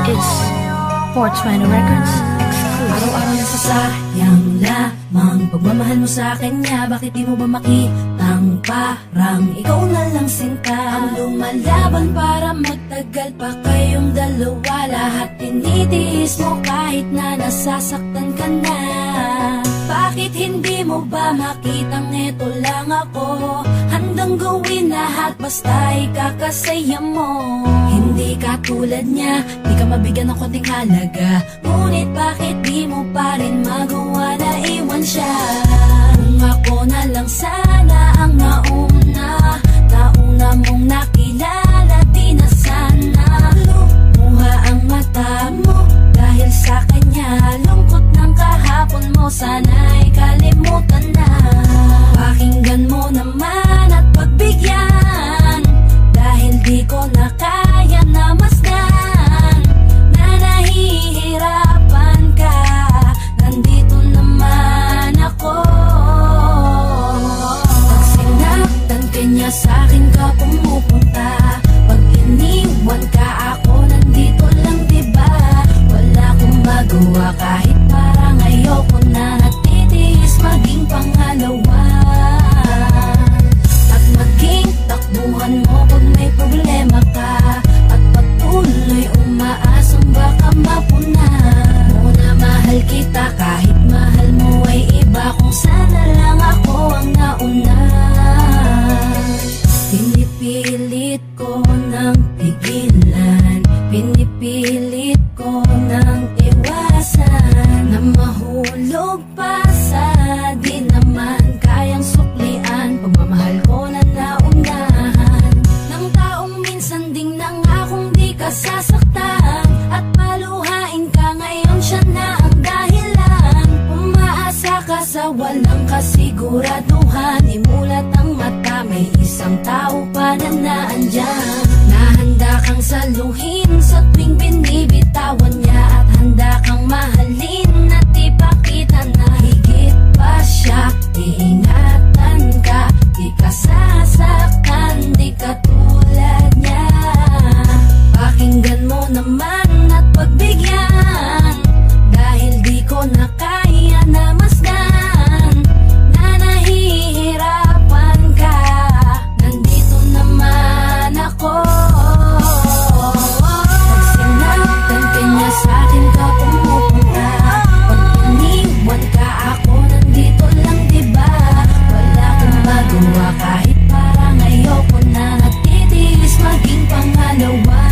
It's 420 Records exclusive. Araw-araw nasasayang lamang pagmamahal mo sa akin niya. Bakit di mo ba makitang parang ikaw na lang sinta ang lumalaban para magtagal pa kayong dalawa. Lahat tinitiis mo kahit na nasasaktan ka na. Bakit hindi mo ba makitang eto lang ako? Handang gawin lahat basta ikakasaya mo. Hindi ka tulad niya, di ka mabigyan ng konting halaga. Ngunit bakit di mo pa rin magawa na iwan siya? Kung ako na lang sana ang nauna mong nakilala, di na sana lumuha ang mata mo dahil sa kanya. Lungkot ng kahapon mo, sana'y kalimutan na. Pakinggan mo naman at pagbigyan, dahil di ko na kaya na masdan na nahihirapan ka. Nandito naman ako. Pag sinaktan ka niya, sa'kin ka pumupunta. Pag iniwan ka, ako nandito lang, diba? Wala akong magawa kahit parang ayoko na. Natitiis maging pangalawa at maging takbuhan mo pag may problema ka. At patuloy umaasang baka mapuna mo na mahal kita kahit mahal mo ay iba. Kung sana lang ako ang nauna. Pinipilit ko ng pigilan, pinipilit ko ng iwasan, na mahulog pa sa di naman kayang suklian. Pagmamahal ko na naunahan ng taong minsan ding nangakong di ka sasaktan. At paluhain ka ngayon, siya na ang dahilan. Umaasa ka sa walang kasiguraduhan. Imulat ang mata, may isang tao pa na naandyan. Nahanda kang saluhin sa tuwing binibitawan niya. At handa kang mahalin at ipakita na higit pa siya. Iingatan ka, di ka sasaktan, di ka tulad niya. Pakinggan mo naman at pagbigyan, dahil di ko na kaya na masdan na nahihirapan ka. Nandito naman ako. Pag sinaktan ka niya, sa'kin ka pumupunta. Pag iniwan ka, ako nandito lang, diba? Wala akong magawa kahit parang ayoko na. Natitiis maging pangalawa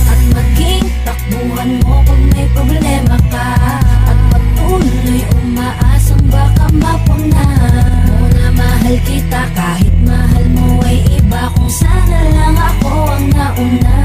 at maging takbuhan mo pag may problema ka. At patuloy umaasang baka mapuna mo na mahal kita kahit mahal mo ay iba. Kung sana lang ako ang nauna.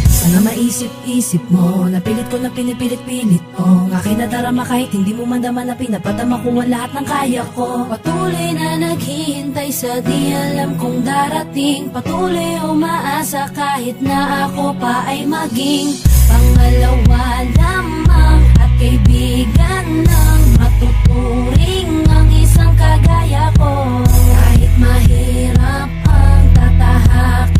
Sana maisip-isip mo, napilit ko na pinipilit-pilit ko ang aking nadarama kahit hindi mo mandama na pinapadama ko ang lahat ng kaya ko. Patuloy na naghihintay sa di alam kung darating. Patuloy umaasa kahit na ako pa ay maging pangalawa lamang at kaibigan ng matuturing ang isang kagaya ko. Kahit mahirap ang tatahakin